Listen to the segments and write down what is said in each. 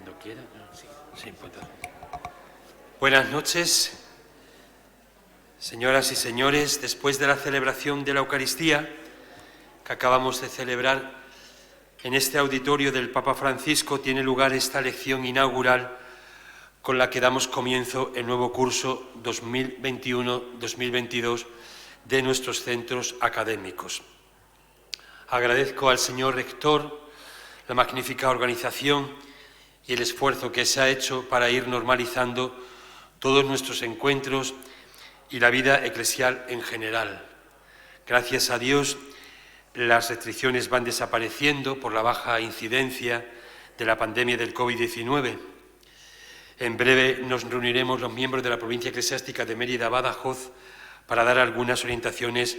Cuando quiera. Sí, pues. Buenas noches, señoras y señores. Después de la celebración de la Eucaristía que acabamos de celebrar en este auditorio del Papa Francisco, tiene lugar esta lección inaugural con la que damos comienzo el nuevo curso 2021-2022 de nuestros centros académicos. Agradezco al señor rector la magnífica organización y el esfuerzo que se ha hecho para ir normalizando todos nuestros encuentros y la vida eclesial en general. Gracias a Dios, las restricciones van desapareciendo por la baja incidencia de la pandemia del COVID-19. En breve nos reuniremos los miembros de la provincia eclesiástica de Mérida-Badajoz para dar algunas orientaciones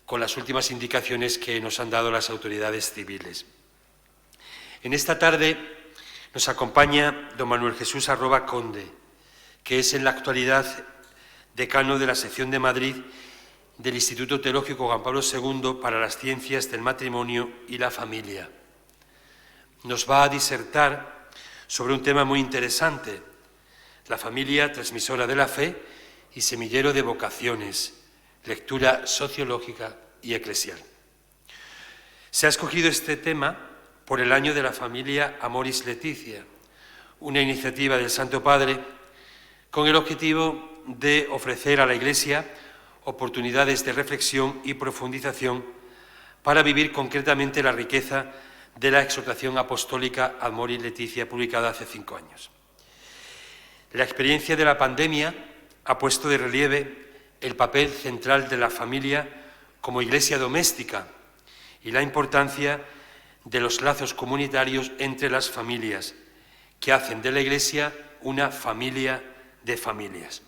con las últimas indicaciones que nos han dado las autoridades civiles. En esta tarde nos acompaña don Manuel Jesús Arroba Conde, que es en la actualidad decano de la sección de Madrid del Instituto Teológico Juan Pablo II para las Ciencias del Matrimonio y la Familia. Nos va a disertar sobre un tema muy interesante: la familia transmisora de la fe y semillero de vocaciones, lectura sociológica y eclesial. Se ha escogido este tema por el año de la familia Amoris Laetitia, una iniciativa del Santo Padre con el objetivo de ofrecer a la Iglesia oportunidades de reflexión y profundización para vivir concretamente la riqueza de la exhortación apostólica Amoris Laetitia, publicada hace 5 años. La experiencia de la pandemia ha puesto de relieve el papel central de la familia como iglesia doméstica y la importancia de los lazos comunitarios entre las familias, que hacen de la Iglesia una familia de familias.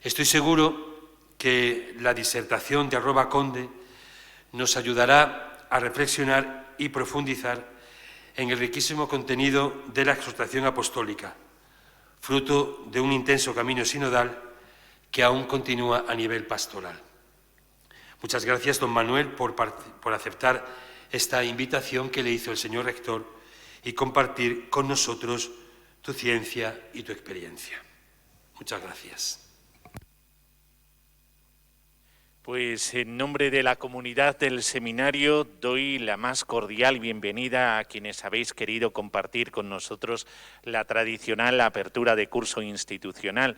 Estoy seguro que la disertación de Arroba Conde nos ayudará a reflexionar y profundizar en el riquísimo contenido de la exhortación apostólica, fruto de un intenso camino sinodal que aún continúa a nivel pastoral. Muchas gracias, don Manuel, por aceptar esta invitación que le hizo el señor rector y compartir con nosotros tu ciencia y tu experiencia. Muchas gracias. Pues en nombre de la comunidad del seminario doy la más cordial bienvenida a quienes habéis querido compartir con nosotros la tradicional apertura de curso institucional.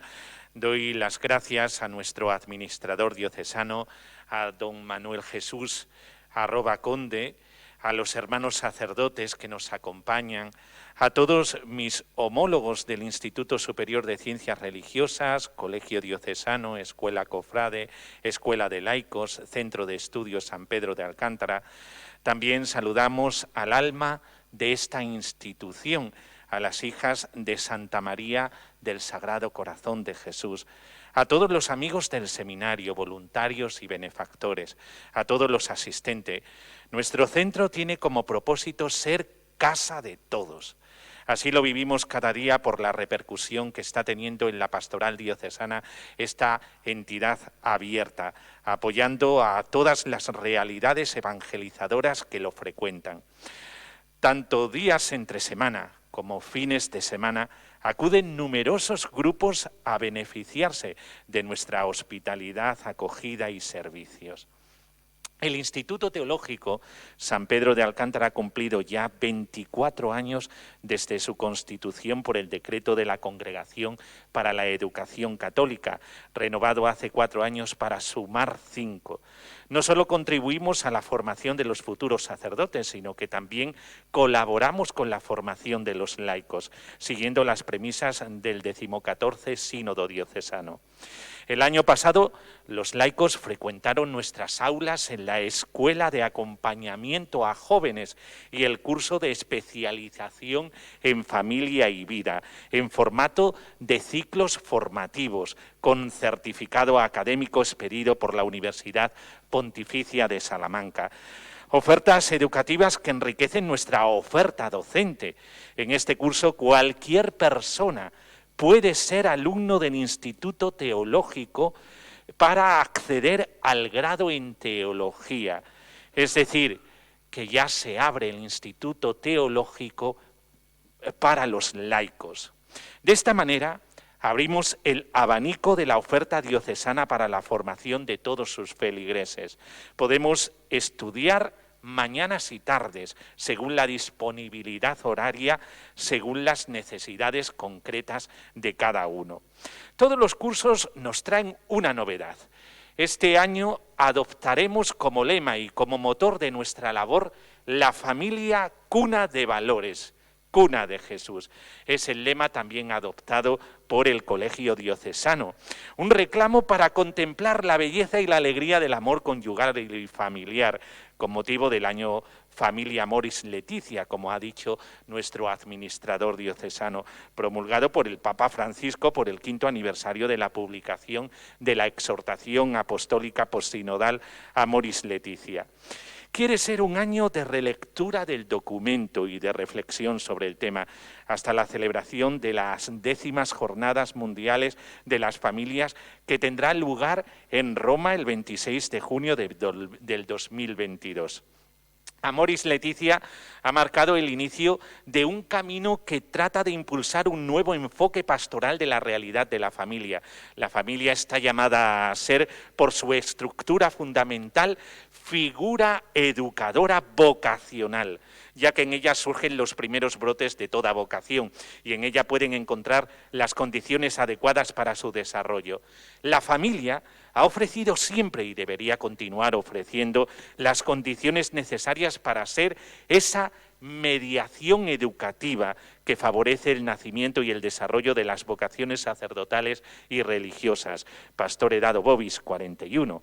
Doy las gracias a nuestro administrador diocesano, a don Manuel Jesús Arroba Conde, a los hermanos sacerdotes que nos acompañan, a todos mis homólogos del Instituto Superior de Ciencias Religiosas, Colegio Diocesano, Escuela Cofrade, Escuela de Laicos, Centro de Estudios San Pedro de Alcántara. También saludamos al alma de esta institución, a las hijas de Santa María del Sagrado Corazón de Jesús, a todos los amigos del seminario, voluntarios y benefactores, a todos los asistentes. Nuestro centro tiene como propósito ser casa de todos. Así lo vivimos cada día por la repercusión que está teniendo en la pastoral diocesana esta entidad abierta, apoyando a todas las realidades evangelizadoras que lo frecuentan. Tanto días entre semana como fines de semana acuden numerosos grupos a beneficiarse de nuestra hospitalidad, acogida y servicios. El Instituto Teológico San Pedro de Alcántara ha cumplido ya 24 años desde su constitución por el decreto de la Congregación para la Educación Católica, renovado hace 4 años para sumar 5. No solo contribuimos a la formación de los futuros sacerdotes, sino que también colaboramos con la formación de los laicos, siguiendo las premisas del 14º Sínodo Diocesano. El año pasado, los laicos frecuentaron nuestras aulas en la Escuela de Acompañamiento a Jóvenes y el curso de especialización en familia y vida, en formato de ciclos formativos, con certificado académico expedido por la Universidad Pontificia de Salamanca. Ofertas educativas que enriquecen nuestra oferta docente. En este curso, cualquier persona puede ser alumno del Instituto Teológico para acceder al grado en teología. Es decir, que ya se abre el Instituto Teológico para los laicos. De esta manera, abrimos el abanico de la oferta diocesana para la formación de todos sus feligreses. Podemos estudiar mañanas y tardes, según la disponibilidad horaria, según las necesidades concretas de cada uno. Todos los cursos nos traen una novedad. Este año adoptaremos como lema y como motor de nuestra labor la familia cuna de valores, cuna de Jesús. Es el lema también adoptado por el Colegio Diocesano. Un reclamo para contemplar la belleza y la alegría del amor conyugal y familiar, con motivo del año Familia Amoris Laetitia, como ha dicho nuestro administrador diocesano, promulgado por el Papa Francisco por el 5º aniversario de la publicación de la exhortación apostólica postsinodal Amoris Laetitia. Quiere ser un año de relectura del documento y de reflexión sobre el tema, hasta la celebración de las 10º Jornadas Mundiales de las Familias, que tendrá lugar en Roma el 26 de junio del 2022. Amoris Laetitia ha marcado el inicio de un camino que trata de impulsar un nuevo enfoque pastoral de la realidad de la familia. La familia está llamada a ser, por su estructura fundamental, figura educadora vocacional, ya que en ella surgen los primeros brotes de toda vocación y en ella pueden encontrar las condiciones adecuadas para su desarrollo. La familia ha ofrecido siempre y debería continuar ofreciendo las condiciones necesarias para ser esa mediación educativa que favorece el nacimiento y el desarrollo de las vocaciones sacerdotales y religiosas. Pastore Dado Vobis 41.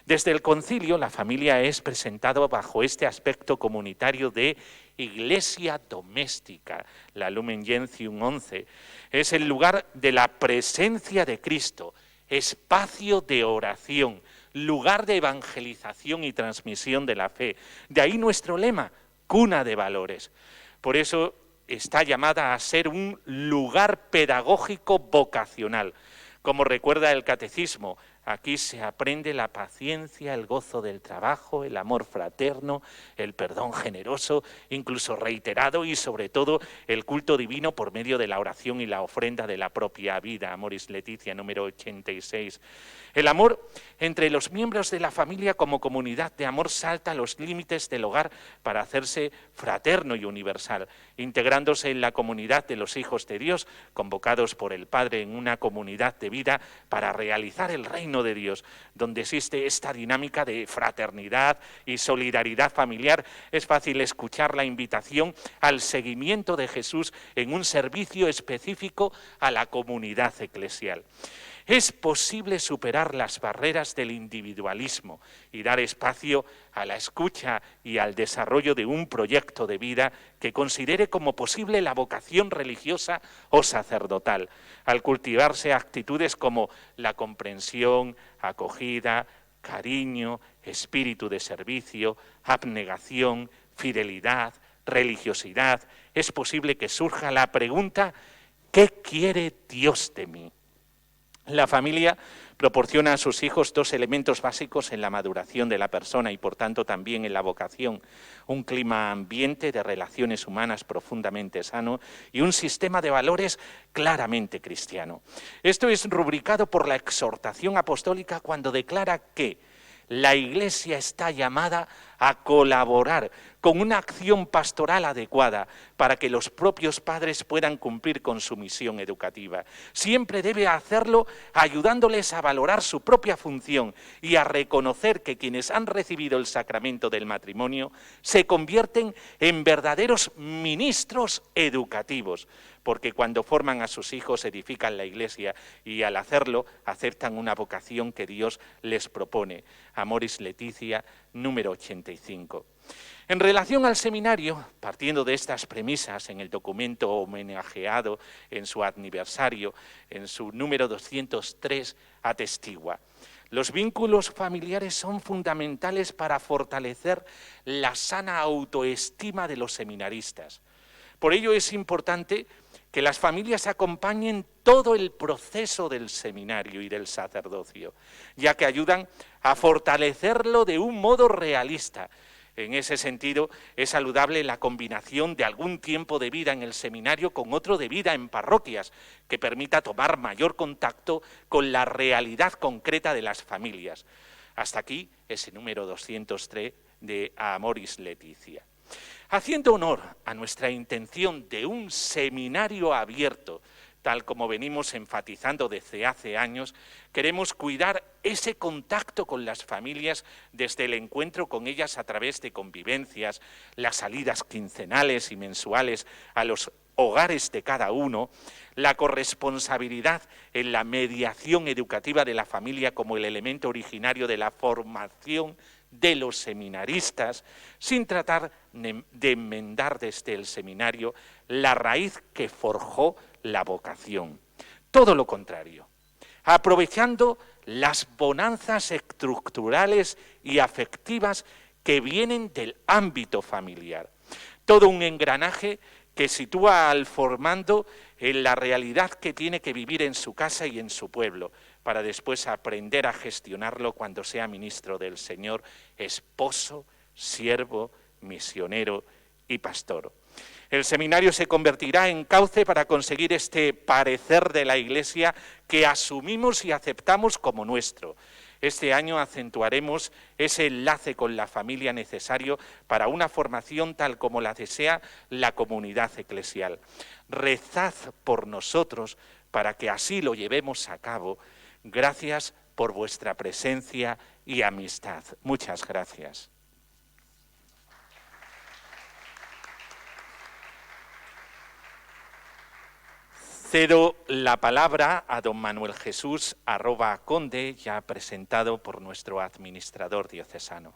Desde el concilio, la familia es presentado bajo este aspecto comunitario de iglesia doméstica. La Lumen Gentium 11 es el lugar de la presencia de Cristo, espacio de oración, lugar de evangelización y transmisión de la fe. De ahí nuestro lema, cuna de valores. Por eso está llamada a ser un lugar pedagógico vocacional. Como recuerda el Catecismo, aquí se aprende la paciencia, el gozo del trabajo, el amor fraterno, el perdón generoso, incluso reiterado, y sobre todo el culto divino por medio de la oración y la ofrenda de la propia vida. Amoris Laetitia, número 86. El amor entre los miembros de la familia como comunidad de amor salta los límites del hogar para hacerse fraterno y universal, integrándose en la comunidad de los hijos de Dios, convocados por el Padre en una comunidad de vida para realizar el reino de Dios, donde existe esta dinámica de fraternidad y solidaridad familiar. Es fácil escuchar la invitación al seguimiento de Jesús en un servicio específico a la comunidad eclesial. Es posible superar las barreras del individualismo y dar espacio a la escucha y al desarrollo de un proyecto de vida que considere como posible la vocación religiosa o sacerdotal, al cultivarse actitudes como la comprensión, acogida, cariño, espíritu de servicio, abnegación, fidelidad, religiosidad. Es posible que surja la pregunta: ¿qué quiere Dios de mí? La familia proporciona a sus hijos dos elementos básicos en la maduración de la persona y por tanto también en la vocación: un clima ambiente de relaciones humanas profundamente sano y un sistema de valores claramente cristiano. Esto es rubricado por la exhortación apostólica cuando declara que la Iglesia está llamada a colaborar con una acción pastoral adecuada para que los propios padres puedan cumplir con su misión educativa. Siempre debe hacerlo ayudándoles a valorar su propia función y a reconocer que quienes han recibido el sacramento del matrimonio se convierten en verdaderos ministros educativos, porque cuando forman a sus hijos edifican la Iglesia y al hacerlo aceptan una vocación que Dios les propone. Amoris Laetitia, número 85. En relación al seminario, partiendo de estas premisas en el documento homenajeado en su aniversario, en su número 203, atestigua: los vínculos familiares son fundamentales para fortalecer la sana autoestima de los seminaristas. Por ello es importante que las familias acompañen todo el proceso del seminario y del sacerdocio, ya que ayudan a fortalecerlo de un modo realista, En ese sentido, es saludable la combinación de algún tiempo de vida en el seminario con otro de vida en parroquias, que permita tomar mayor contacto con la realidad concreta de las familias. Hasta aquí ese número 203 de Amoris Laetitia. Haciendo honor a nuestra intención de un seminario abierto, tal como venimos enfatizando desde hace años, queremos cuidar ese contacto con las familias desde el encuentro con ellas a través de convivencias, las salidas quincenales y mensuales a los hogares de cada uno, la corresponsabilidad en la mediación educativa de la familia como el elemento originario de la formación de los seminaristas, sin tratar de enmendar desde el seminario la raíz que forjó la vocación. Todo lo contrario, aprovechando las bonanzas estructurales y afectivas que vienen del ámbito familiar. Todo un engranaje que sitúa al formando en la realidad que tiene que vivir en su casa y en su pueblo, para después aprender a gestionarlo cuando sea ministro del Señor, esposo, siervo, misionero y pastor. El seminario se convertirá en cauce para conseguir este parecer de la Iglesia que asumimos y aceptamos como nuestro. Este año acentuaremos ese enlace con la familia necesario para una formación tal como la desea la comunidad eclesial. Rezad por nosotros para que así lo llevemos a cabo. Gracias por vuestra presencia y amistad. Muchas gracias. Cedo la palabra a don Manuel Jesús @Conde, ya presentado por nuestro administrador diocesano.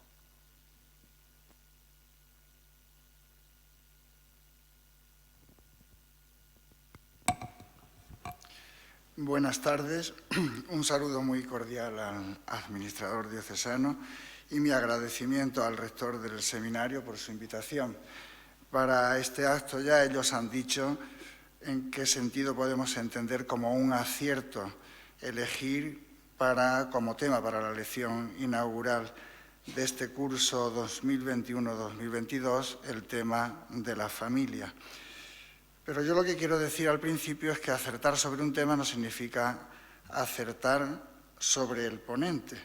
Buenas tardes, un saludo muy cordial al administrador diocesano y mi agradecimiento al rector del seminario por su invitación. Para este acto ya ellos han dicho en qué sentido podemos entender como un acierto elegir como tema para la lección inaugural de este curso 2021-2022 el tema de la familia. Pero yo lo que quiero decir al principio es que acertar sobre un tema no significa acertar sobre el ponente.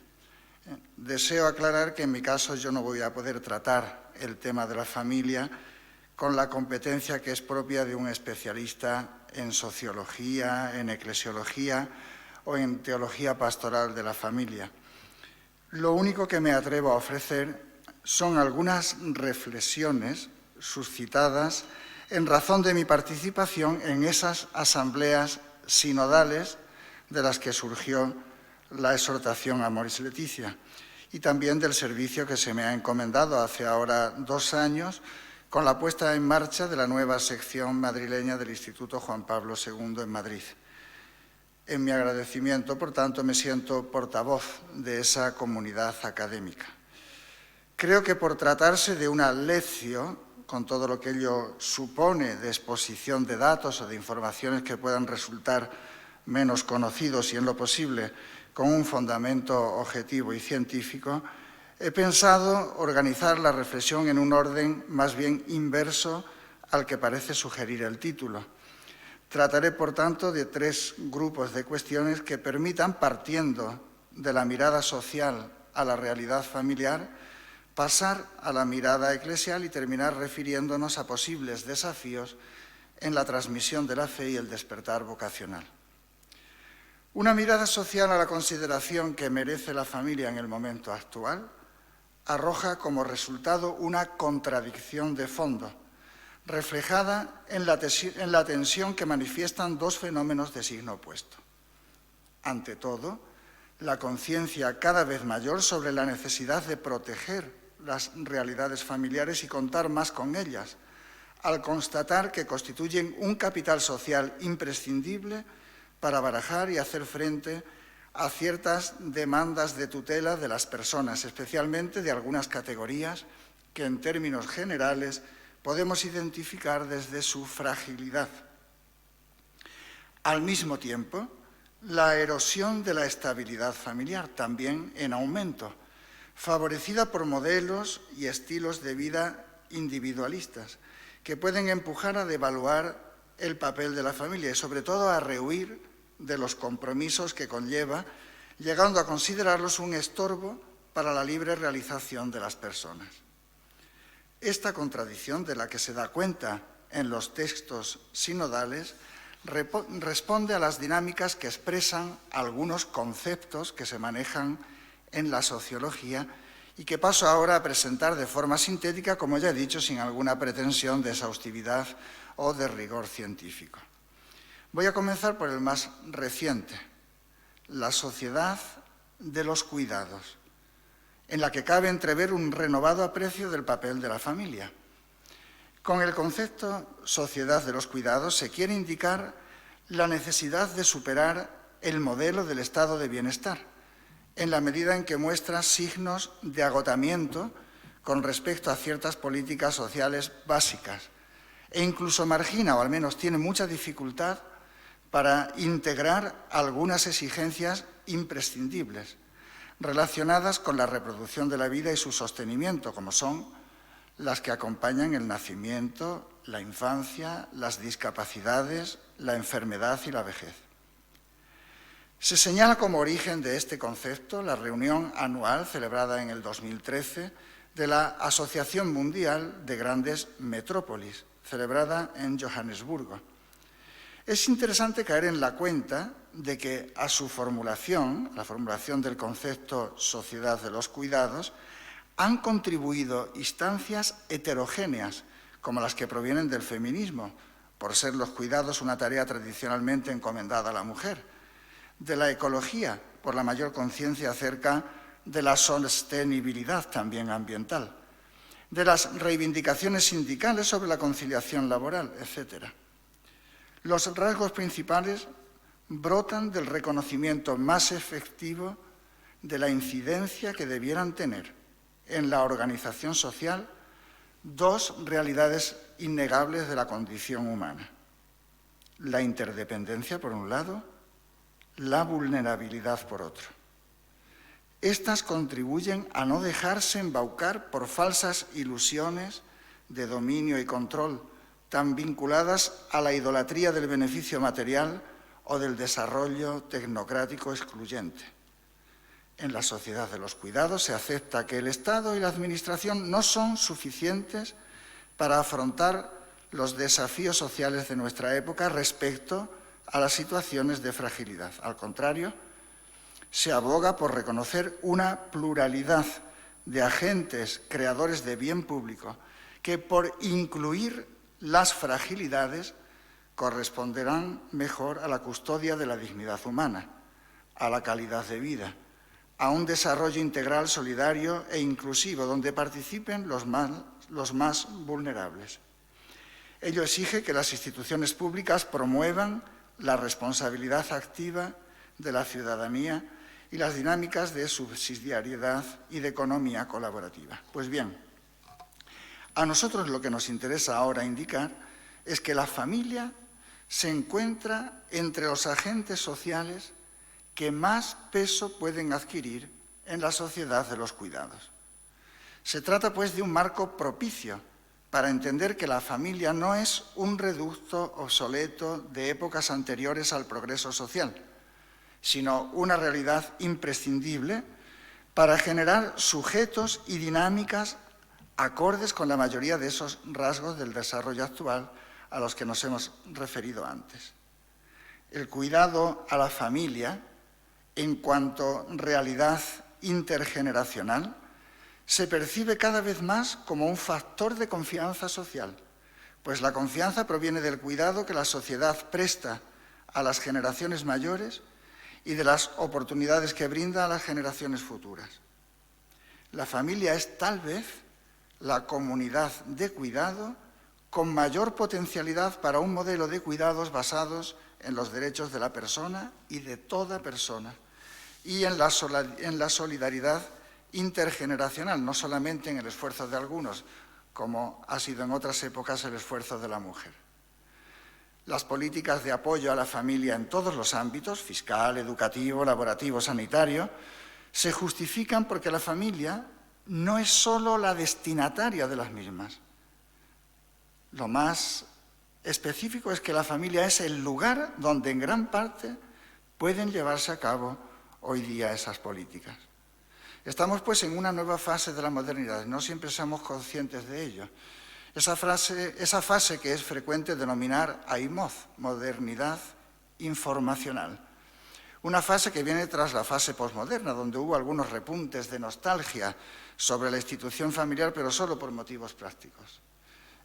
Deseo aclarar que en mi caso yo no voy a poder tratar el tema de la familia con la competencia que es propia de un especialista en sociología, en eclesiología o en teología pastoral de la familia. Lo único que me atrevo a ofrecer son algunas reflexiones suscitadas en razón de mi participación en esas asambleas sinodales de las que surgió la exhortación Amoris Laetitia y también del servicio que se me ha encomendado hace ahora 2 años con la puesta en marcha de la nueva sección madrileña del Instituto Juan Pablo II en Madrid. En mi agradecimiento, por tanto, me siento portavoz de esa comunidad académica. Creo que por tratarse de una lección, con todo lo que ello supone de exposición de datos o de informaciones que puedan resultar menos conocidos y, en lo posible, con un fundamento objetivo y científico, he pensado organizar la reflexión en un orden más bien inverso al que parece sugerir el título. Trataré, por tanto, de 3 grupos de cuestiones que permitan, partiendo de la mirada social a la realidad familiar, pasar a la mirada eclesial y terminar refiriéndonos a posibles desafíos en la transmisión de la fe y el despertar vocacional. Una mirada social a la consideración que merece la familia en el momento actual arroja como resultado una contradicción de fondo, reflejada en la tensión que manifiestan 2 fenómenos de signo opuesto. Ante todo, la conciencia cada vez mayor sobre la necesidad de proteger las realidades familiares y contar más con ellas, al constatar que constituyen un capital social imprescindible para barajar y hacer frente a ciertas demandas de tutela de las personas, especialmente de algunas categorías que en términos generales podemos identificar desde su fragilidad. Al mismo tiempo, la erosión de la estabilidad familiar, también en aumento, favorecida por modelos y estilos de vida individualistas que pueden empujar a devaluar el papel de la familia y, sobre todo, a rehuir de los compromisos que conlleva, llegando a considerarlos un estorbo para la libre realización de las personas. Esta contradicción, de la que se da cuenta en los textos sinodales, responde a las dinámicas que expresan algunos conceptos que se manejan en la sociología y que paso ahora a presentar de forma sintética, como ya he dicho, sin alguna pretensión de exhaustividad o de rigor científico. Voy a comenzar por el más reciente, la sociedad de los cuidados, en la que cabe entrever un renovado aprecio del papel de la familia. Con el concepto sociedad de los cuidados se quiere indicar la necesidad de superar el modelo del estado de bienestar, en la medida en que muestra signos de agotamiento con respecto a ciertas políticas sociales básicas e incluso margina, o al menos tiene mucha dificultad, para integrar algunas exigencias imprescindibles relacionadas con la reproducción de la vida y su sostenimiento, como son las que acompañan el nacimiento, la infancia, las discapacidades, la enfermedad y la vejez. Se señala como origen de este concepto la reunión anual celebrada en el 2013 de la Asociación Mundial de Grandes Metrópolis, celebrada en Johannesburgo. Es interesante caer en la cuenta de que a su formulación, la formulación del concepto sociedad de los cuidados, han contribuido instancias heterogéneas, como las que provienen del feminismo, por ser los cuidados una tarea tradicionalmente encomendada a la mujer, de la ecología, por la mayor conciencia acerca de la sostenibilidad también ambiental, de las reivindicaciones sindicales sobre la conciliación laboral, etc. Los rasgos principales brotan del reconocimiento más efectivo de la incidencia que debieran tener en la organización social dos realidades innegables de la condición humana: la interdependencia, por un lado, la vulnerabilidad, por otro. Estas contribuyen a no dejarse embaucar por falsas ilusiones de dominio y control, tan vinculadas a la idolatría del beneficio material o del desarrollo tecnocrático excluyente. En la sociedad de los cuidados se acepta que el Estado y la Administración no son suficientes para afrontar los desafíos sociales de nuestra época respecto a las situaciones de fragilidad. Al contrario, se aboga por reconocer una pluralidad de agentes creadores de bien público que, por incluir las fragilidades, corresponderán mejor a la custodia de la dignidad humana, a la calidad de vida, a un desarrollo integral, solidario e inclusivo, donde participen los más vulnerables. Ello exige que las instituciones públicas promuevan la responsabilidad activa de la ciudadanía y las dinámicas de subsidiariedad y de economía colaborativa. Pues bien, a nosotros lo que nos interesa ahora indicar es que la familia se encuentra entre los agentes sociales que más peso pueden adquirir en la sociedad de los cuidados. Se trata, pues, de un marco propicio para entender que la familia no es un reducto obsoleto de épocas anteriores al progreso social, sino una realidad imprescindible para generar sujetos y dinámicas acordes con la mayoría de esos rasgos del desarrollo actual a los que nos hemos referido antes. El cuidado a la familia, en cuanto realidad intergeneracional, se percibe cada vez más como un factor de confianza social, pues la confianza proviene del cuidado que la sociedad presta a las generaciones mayores y de las oportunidades que brinda a las generaciones futuras. La familia es tal vez la comunidad de cuidado con mayor potencialidad para un modelo de cuidados basados en los derechos de la persona y de toda persona, y en la solidaridad intergeneracional, no solamente en el esfuerzo de algunos, como ha sido en otras épocas el esfuerzo de la mujer. Las políticas de apoyo a la familia en todos los ámbitos, fiscal, educativo, laborativo, sanitario, Se justifican porque la familia no es solo la destinataria de las mismas. Lo más específico es que la familia es el lugar donde en gran parte pueden llevarse a cabo hoy día esas políticas. Estamos pues en una nueva fase de la modernidad, no siempre somos conscientes de ello. Esa fase que es frecuente denominar AIMOZ, modernidad informacional. Una fase que viene tras la fase posmoderna, donde hubo algunos repuntes de nostalgia sobre la institución familiar, pero solo por motivos prácticos.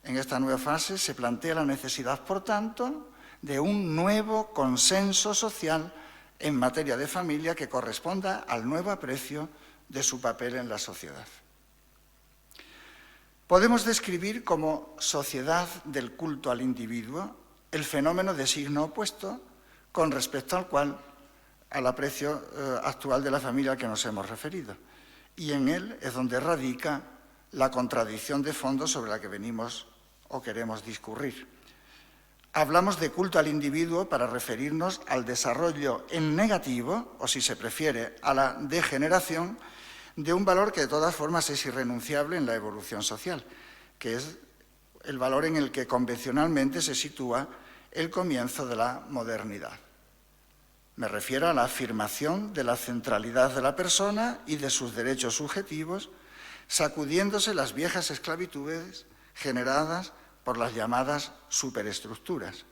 En esta nueva fase se plantea la necesidad, por tanto, de un nuevo consenso social en materia de familia que corresponda al nuevo aprecio de su papel en la sociedad. Podemos describir como sociedad del culto al individuo el fenómeno de signo opuesto con respecto al aprecio actual de la familia al que nos hemos referido. Y en él es donde radica la contradicción de fondo sobre la que venimos o queremos discurrir. Hablamos de culto al individuo para referirnos al desarrollo en negativo, o si se prefiere, a la degeneración de un valor que de todas formas es irrenunciable en la evolución social, que es el valor en el que convencionalmente se sitúa el comienzo de la modernidad. Me refiero a la afirmación de la centralidad de la persona y de sus derechos subjetivos, sacudiéndose las viejas esclavitudes generadas por las llamadas superestructuras.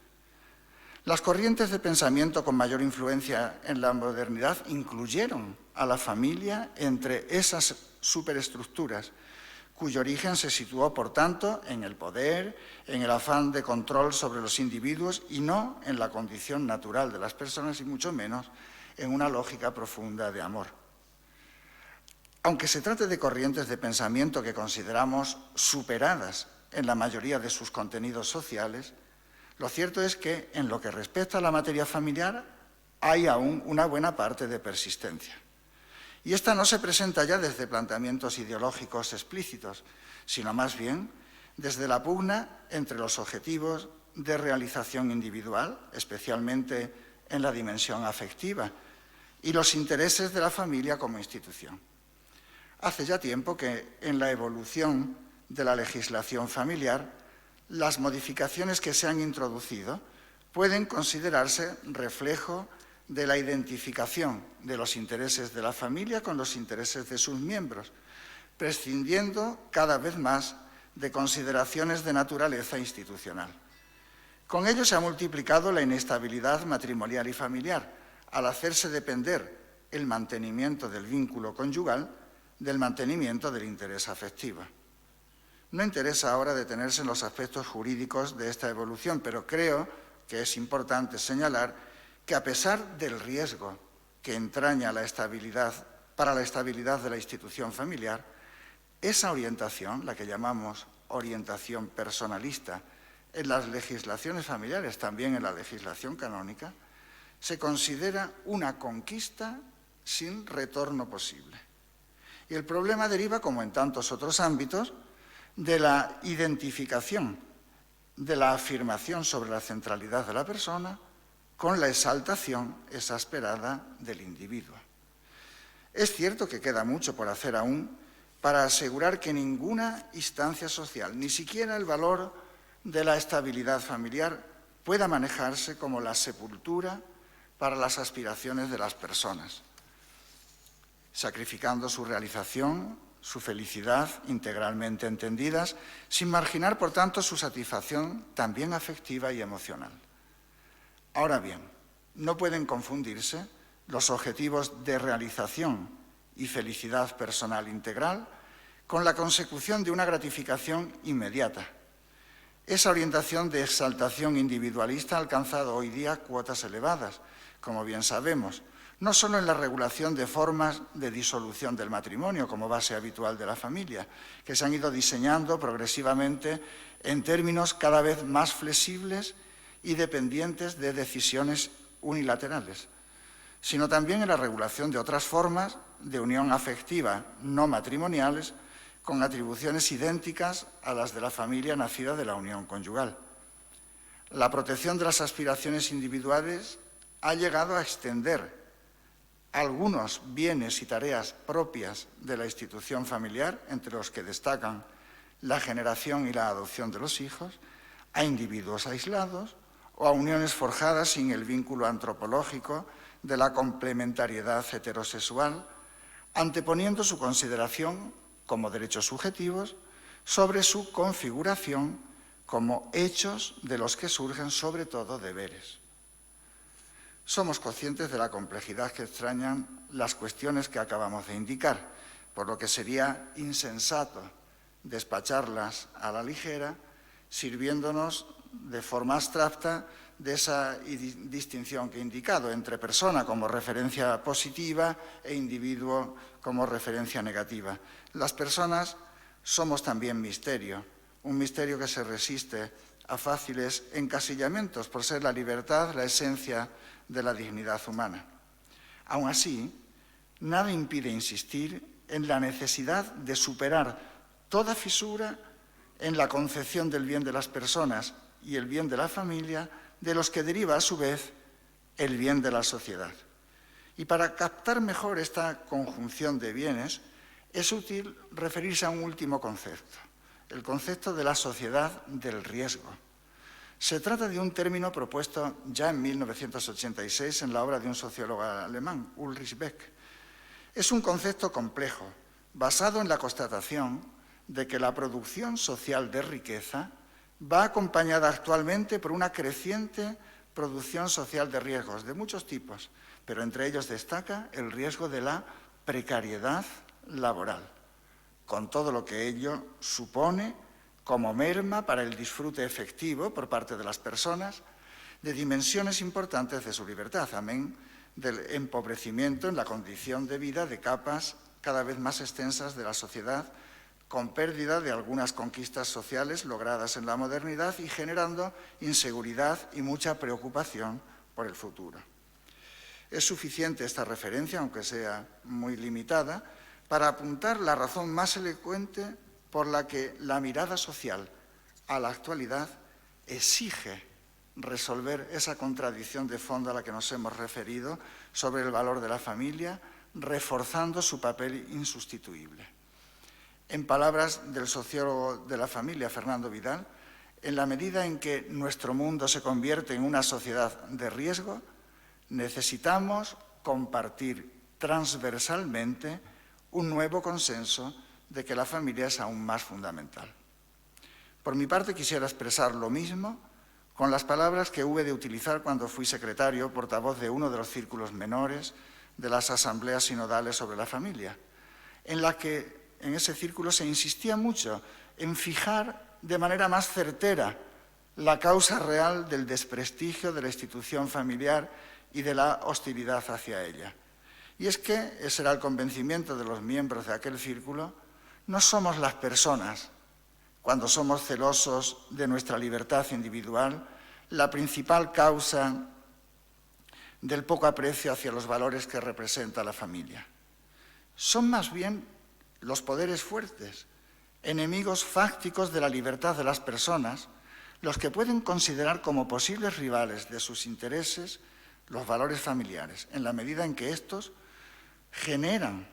Las corrientes de pensamiento con mayor influencia en la modernidad incluyeron a la familia entre esas superestructuras, cuyo origen se situó, por tanto, en el poder, en el afán de control sobre los individuos y no en la condición natural de las personas y mucho menos en una lógica profunda de amor. Aunque se trate de corrientes de pensamiento que consideramos superadas en la mayoría de sus contenidos sociales, lo cierto es que, en lo que respecta a la materia familiar, hay aún una buena parte de persistencia. Y esta no se presenta ya desde planteamientos ideológicos explícitos, sino más bien desde la pugna entre los objetivos de realización individual, especialmente en la dimensión afectiva, y los intereses de la familia como institución. Hace ya tiempo que en la evolución de la legislación familiar, las modificaciones que se han introducido pueden considerarse reflejo de la identificación de los intereses de la familia con los intereses de sus miembros, prescindiendo cada vez más de consideraciones de naturaleza institucional. Con ello se ha multiplicado la inestabilidad matrimonial y familiar, al hacerse depender el mantenimiento del vínculo conyugal del mantenimiento del interés afectivo. No interesa ahora detenerse en los aspectos jurídicos de esta evolución, pero creo que es importante señalar que a pesar del riesgo que entraña para la estabilidad de la institución familiar, esa orientación, la que llamamos orientación personalista, en las legislaciones familiares, también en la legislación canónica, se considera una conquista sin retorno posible. Y el problema deriva, como en tantos otros ámbitos, de la identificación, de la afirmación sobre la centralidad de la persona con la exaltación exasperada del individuo. Es cierto que queda mucho por hacer aún para asegurar que ninguna instancia social, ni siquiera el valor de la estabilidad familiar, pueda manejarse como la sepultura para las aspiraciones de las personas, sacrificando su realización, su felicidad integralmente entendidas, sin marginar, por tanto, su satisfacción también afectiva y emocional. Ahora bien, no pueden confundirse los objetivos de realización y felicidad personal integral con la consecución de una gratificación inmediata. Esa orientación de exaltación individualista ha alcanzado hoy día cuotas elevadas, como bien sabemos, no solo en la regulación de formas de disolución del matrimonio como base habitual de la familia, que se han ido diseñando progresivamente en términos cada vez más flexibles y dependientes de decisiones unilaterales, sino también en la regulación de otras formas de unión afectiva no matrimoniales con atribuciones idénticas a las de la familia nacida de la unión conyugal. La protección de las aspiraciones individuales ha llegado a extender algunos bienes y tareas propias de la institución familiar, entre los que destacan la generación y la adopción de los hijos, a individuos aislados o a uniones forjadas sin el vínculo antropológico de la complementariedad heterosexual, anteponiendo su consideración como derechos subjetivos sobre su configuración como hechos de los que surgen sobre todo deberes. Somos conscientes de la complejidad que extrañan las cuestiones que acabamos de indicar, por lo que sería insensato despacharlas a la ligera, sirviéndonos de forma abstracta de esa distinción que he indicado entre persona como referencia positiva e individuo como referencia negativa. Las personas somos también misterio, un misterio que se resiste a fáciles encasillamientos por ser la libertad la esencia de la dignidad humana. Aun así, nada impide insistir en la necesidad de superar toda fisura en la concepción del bien de las personas y el bien de la familia, de los que deriva a su vez el bien de la sociedad. Y para captar mejor esta conjunción de bienes, es útil referirse a un último concepto, el concepto de la sociedad del riesgo. Se trata de un término propuesto ya en 1986 en la obra de un sociólogo alemán, Ulrich Beck. Es un concepto complejo, basado en la constatación de que la producción social de riqueza va acompañada actualmente por una creciente producción social de riesgos de muchos tipos, pero entre ellos destaca el riesgo de la precariedad laboral, con todo lo que ello supone como merma para el disfrute efectivo por parte de las personas de dimensiones importantes de su libertad, amén del empobrecimiento en la condición de vida de capas cada vez más extensas de la sociedad, con pérdida de algunas conquistas sociales logradas en la modernidad y generando inseguridad y mucha preocupación por el futuro. Es suficiente esta referencia, aunque sea muy limitada, para apuntar la razón más elocuente por la que la mirada social a la actualidad exige resolver esa contradicción de fondo a la que nos hemos referido sobre el valor de la familia, reforzando su papel insustituible. En palabras del sociólogo de la familia, Fernando Vidal, en la medida en que nuestro mundo se convierte en una sociedad de riesgo, necesitamos compartir transversalmente un nuevo consenso de que la familia es aún más fundamental. Por mi parte, quisiera expresar lo mismo con las palabras que hube de utilizar cuando fui secretario, portavoz de uno de los círculos menores de las asambleas sinodales sobre la familia, en la que en ese círculo se insistía mucho en fijar de manera más certera la causa real del desprestigio de la institución familiar y de la hostilidad hacia ella. Y es que, ese era el convencimiento de los miembros de aquel círculo, no somos las personas, cuando somos celosos de nuestra libertad individual, la principal causa del poco aprecio hacia los valores que representa la familia. Son más bien los poderes fuertes, enemigos fácticos de la libertad de las personas, los que pueden considerar como posibles rivales de sus intereses los valores familiares, en la medida en que estos generan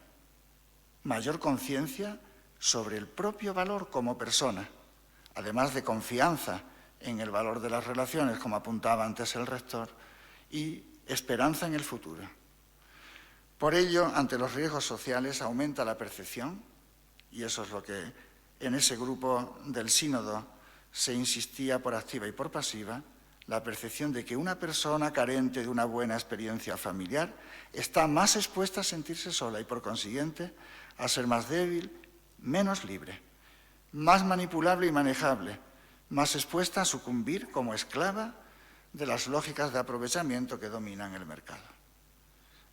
mayor conciencia sobre el propio valor como persona, además de confianza en el valor de las relaciones, como apuntaba antes el rector, y esperanza en el futuro. Por ello, ante los riesgos sociales aumenta la percepción, y eso es lo que en ese grupo del sínodo se insistía por activa y por pasiva, la percepción de que una persona carente de una buena experiencia familiar está más expuesta a sentirse sola y, por consiguiente, a ser más débil, menos libre, más manipulable y manejable, más expuesta a sucumbir como esclava de las lógicas de aprovechamiento que dominan el mercado.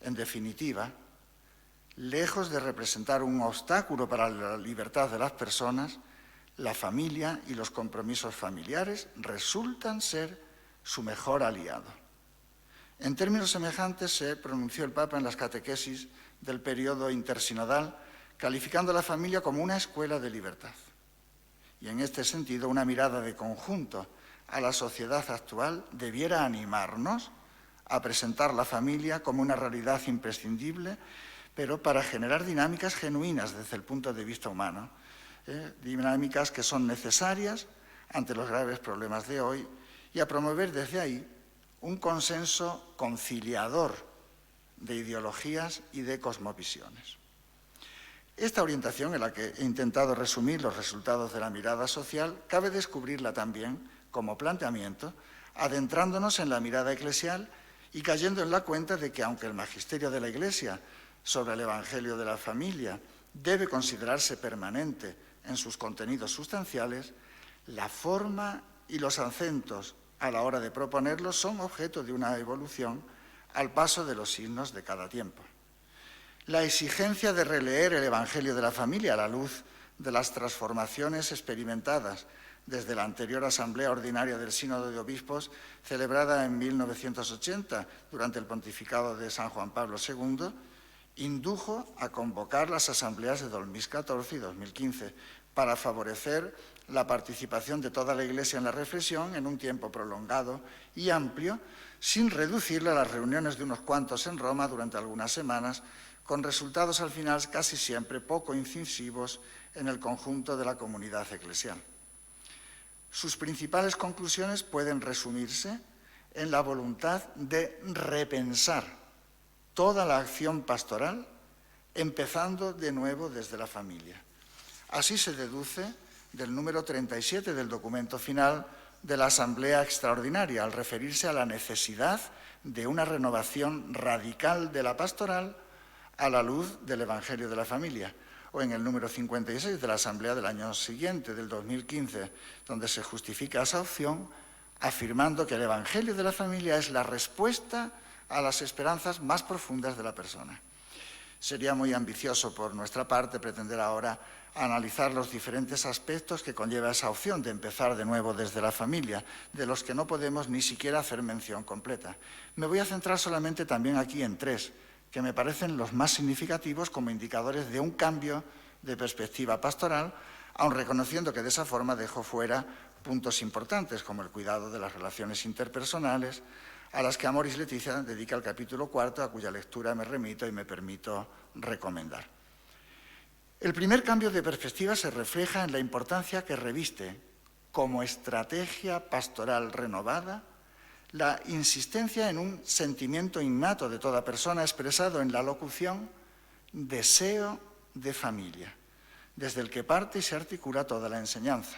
En definitiva, lejos de representar un obstáculo para la libertad de las personas, la familia y los compromisos familiares resultan ser su mejor aliado. En términos semejantes se pronunció el Papa en las catequesis del periodo intersinodal, calificando a la familia como una escuela de libertad. Y en este sentido, una mirada de conjunto a la sociedad actual debiera animarnos a presentar la familia como una realidad imprescindible, pero para generar dinámicas genuinas desde el punto de vista humano, dinámicas que son necesarias ante los graves problemas de hoy, y a promover desde ahí un consenso conciliador de ideologías y de cosmovisiones. Esta orientación, en la que he intentado resumir los resultados de la mirada social, cabe descubrirla también como planteamiento, adentrándonos en la mirada eclesial y cayendo en la cuenta de que, aunque el magisterio de la Iglesia sobre el Evangelio de la familia debe considerarse permanente en sus contenidos sustanciales, la forma y los acentos a la hora de proponerlos son objeto de una evolución al paso de los signos de cada tiempo. La exigencia de releer el Evangelio de la familia a la luz de las transformaciones experimentadas desde la anterior Asamblea Ordinaria del Sínodo de Obispos, celebrada en 1980 durante el pontificado de San Juan Pablo II, indujo a convocar las asambleas de 2014 y 2015 para favorecer la participación de toda la Iglesia en la reflexión en un tiempo prolongado y amplio, sin reducirla a las reuniones de unos cuantos en Roma durante algunas semanas, con resultados al final casi siempre poco incisivos en el conjunto de la comunidad eclesial. Sus principales conclusiones pueden resumirse en la voluntad de repensar toda la acción pastoral, empezando de nuevo desde la familia. Así se deduce del número 37 del documento final de la Asamblea Extraordinaria, al referirse a la necesidad de una renovación radical de la pastoral a la luz del Evangelio de la familia, o en el número 56 de la Asamblea del año siguiente, del 2015, donde se justifica esa opción afirmando que el Evangelio de la familia es la respuesta a las esperanzas más profundas de la persona. Sería muy ambicioso por nuestra parte pretender ahora analizar los diferentes aspectos que conlleva esa opción de empezar de nuevo desde la familia, de los que no podemos ni siquiera hacer mención completa. Me voy a centrar solamente también aquí en tres, que me parecen los más significativos como indicadores de un cambio de perspectiva pastoral, aun reconociendo que de esa forma dejo fuera puntos importantes como el cuidado de las relaciones interpersonales, a las que Amoris Laetitia dedica el capítulo 4, a cuya lectura me remito y me permito recomendar. El primer cambio de perspectiva se refleja en la importancia que reviste como estrategia pastoral renovada la insistencia en un sentimiento innato de toda persona expresado en la locución deseo de familia, desde el que parte y se articula toda la enseñanza.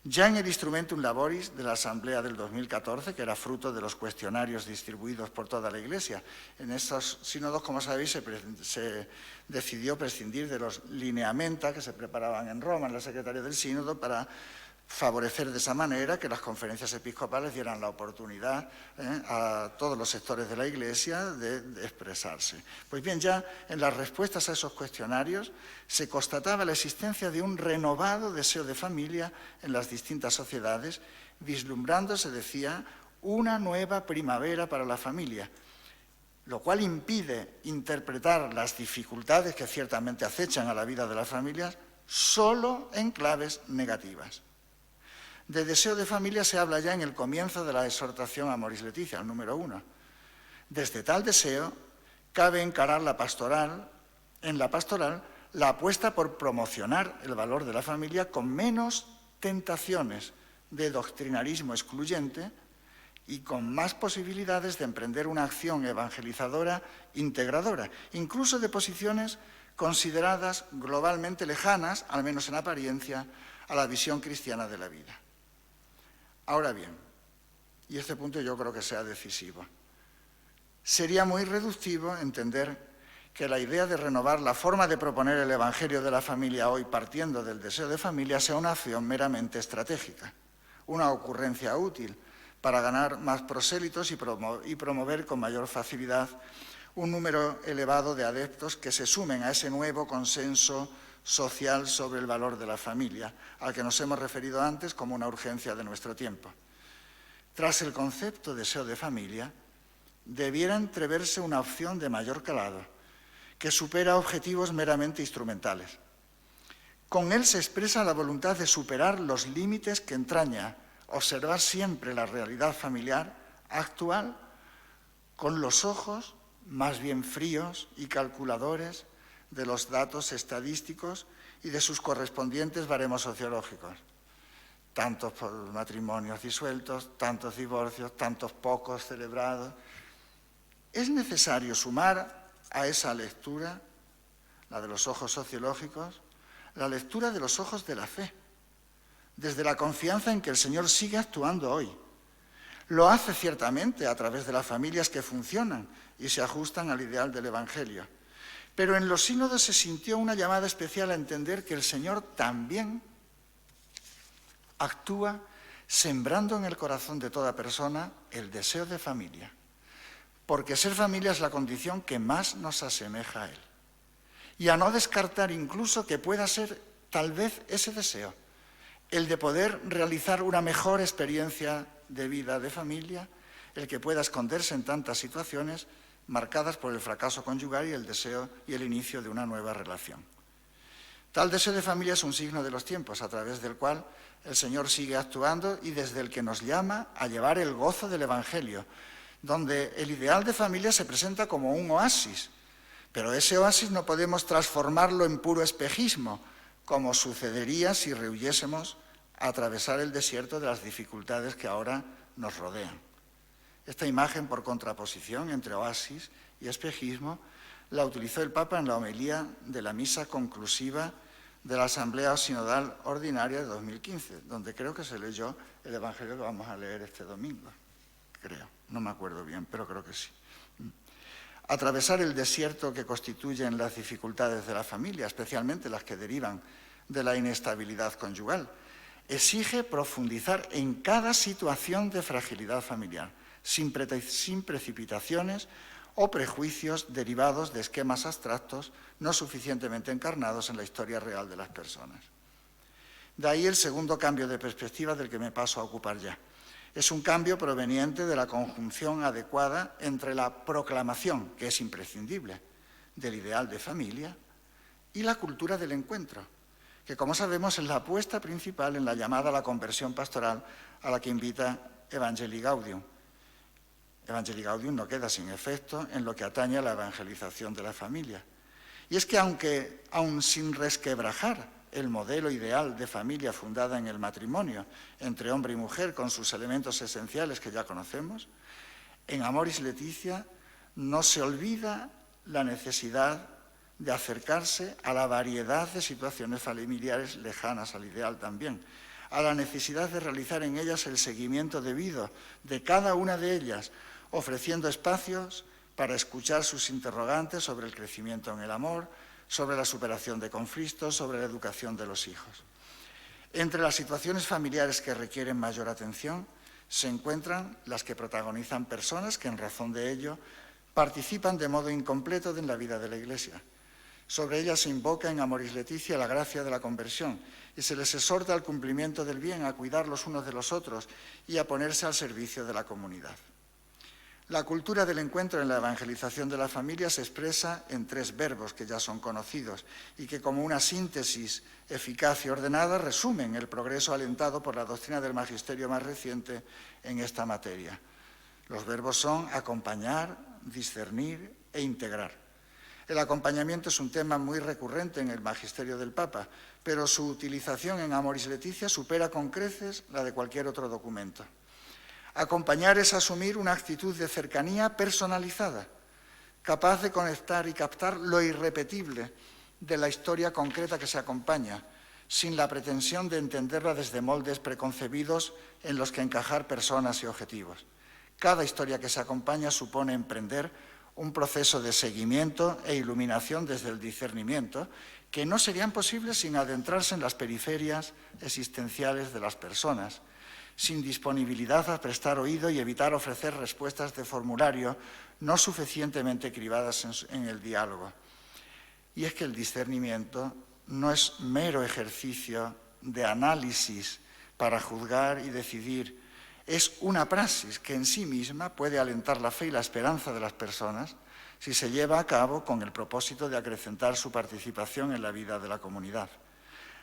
Ya en el Instrumentum Laboris de la Asamblea del 2014, que era fruto de los cuestionarios distribuidos por toda la Iglesia, en esos sínodos, como sabéis, se decidió prescindir de los lineamenta que se preparaban en Roma, en la Secretaría del Sínodo, para favorecer de esa manera que las conferencias episcopales dieran la oportunidad a todos los sectores de la Iglesia de expresarse. Pues bien, ya en las respuestas a esos cuestionarios se constataba la existencia de un renovado deseo de familia en las distintas sociedades, vislumbrando, se decía, una nueva primavera para la familia, lo cual impide interpretar las dificultades que ciertamente acechan a la vida de las familias solo en claves negativas. De deseo de familia se habla ya en el comienzo de la exhortación a Amoris Laetitia, el número 1. Desde tal deseo, cabe encarar en la pastoral la apuesta por promocionar el valor de la familia con menos tentaciones de doctrinarismo excluyente y con más posibilidades de emprender una acción evangelizadora integradora, incluso de posiciones consideradas globalmente lejanas, al menos en apariencia, a la visión cristiana de la vida. Ahora bien, y este punto yo creo que sea decisivo, sería muy reductivo entender que la idea de renovar la forma de proponer el Evangelio de la familia hoy partiendo del deseo de familia sea una acción meramente estratégica, una ocurrencia útil para ganar más prosélitos y promover con mayor facilidad un número elevado de adeptos que se sumen a ese nuevo consenso social sobre el valor de la familia, al que nos hemos referido antes como una urgencia de nuestro tiempo. Tras el concepto deseo de familia, debiera entreverse una opción de mayor calado, que supera objetivos meramente instrumentales. Con él se expresa la voluntad de superar los límites que entraña observar siempre la realidad familiar actual con los ojos más bien fríos y calculadores de los datos estadísticos y de sus correspondientes baremos sociológicos. Tantos matrimonios disueltos, tantos divorcios, tantos pocos celebrados. Es necesario sumar a esa lectura, la de los ojos sociológicos, la lectura de los ojos de la fe, desde la confianza en que el Señor sigue actuando hoy. Lo hace ciertamente a través de las familias que funcionan y se ajustan al ideal del Evangelio. Pero en los sínodos se sintió una llamada especial a entender que el Señor también actúa sembrando en el corazón de toda persona el deseo de familia, porque ser familia es la condición que más nos asemeja a Él. Y a no descartar incluso que pueda ser tal vez ese deseo, el de poder realizar una mejor experiencia de vida de familia, el que pueda esconderse en tantas situaciones marcadas por el fracaso conyugal y el deseo y el inicio de una nueva relación. Tal deseo de familia es un signo de los tiempos, a través del cual el Señor sigue actuando y desde el que nos llama a llevar el gozo del Evangelio, donde el ideal de familia se presenta como un oasis, pero ese oasis no podemos transformarlo en puro espejismo, como sucedería si rehuyésemos a atravesar el desierto de las dificultades que ahora nos rodean. Esta imagen, por contraposición entre oasis y espejismo, la utilizó el Papa en la homilía de la misa conclusiva de la Asamblea Sinodal Ordinaria de 2015, donde creo que se leyó el Evangelio que vamos a leer este domingo. Creo, no me acuerdo bien, pero creo que sí. Atravesar el desierto que constituyen las dificultades de la familia, especialmente las que derivan de la inestabilidad conyugal, exige profundizar en cada situación de fragilidad familiar, sin precipitaciones o prejuicios derivados de esquemas abstractos no suficientemente encarnados en la historia real de las personas. De ahí el segundo cambio de perspectiva del que me paso a ocupar ya. Es un cambio proveniente de la conjunción adecuada entre la proclamación, que es imprescindible, del ideal de familia y la cultura del encuentro, que como sabemos es la apuesta principal en la llamada a la conversión pastoral a la que invita Evangelii Gaudium. Evangelii Gaudium no queda sin efecto en lo que atañe a la evangelización de la familia. Y es que aun sin resquebrajar el modelo ideal de familia fundada en el matrimonio entre hombre y mujer con sus elementos esenciales que ya conocemos, en Amoris Laetitia no se olvida la necesidad de acercarse a la variedad de situaciones familiares lejanas al ideal también, a la necesidad de realizar en ellas el seguimiento debido de cada una de ellas, ofreciendo espacios para escuchar sus interrogantes sobre el crecimiento en el amor, sobre la superación de conflictos, sobre la educación de los hijos. Entre las situaciones familiares que requieren mayor atención se encuentran las que protagonizan personas que en razón de ello participan de modo incompleto en la vida de la Iglesia. Sobre ellas se invoca en Amoris Laetitia la gracia de la conversión y se les exhorta al cumplimiento del bien, a cuidar los unos de los otros y a ponerse al servicio de la comunidad. La cultura del encuentro en la evangelización de la familia se expresa en 3 verbos que ya son conocidos y que como una síntesis eficaz y ordenada resumen el progreso alentado por la doctrina del magisterio más reciente en esta materia. Los verbos son acompañar, discernir e integrar. El acompañamiento es un tema muy recurrente en el magisterio del Papa, pero su utilización en Amoris Laetitia supera con creces la de cualquier otro documento. Acompañar es asumir una actitud de cercanía personalizada, capaz de conectar y captar lo irrepetible de la historia concreta que se acompaña, sin la pretensión de entenderla desde moldes preconcebidos en los que encajar personas y objetivos. Cada historia que se acompaña supone emprender un proceso de seguimiento e iluminación desde el discernimiento que no serían posibles sin adentrarse en las periferias existenciales de las personas, sin disponibilidad a prestar oído y evitar ofrecer respuestas de formulario no suficientemente cribadas en el diálogo. Y es que el discernimiento no es mero ejercicio de análisis para juzgar y decidir, es una praxis que en sí misma puede alentar la fe y la esperanza de las personas si se lleva a cabo con el propósito de acrecentar su participación en la vida de la comunidad.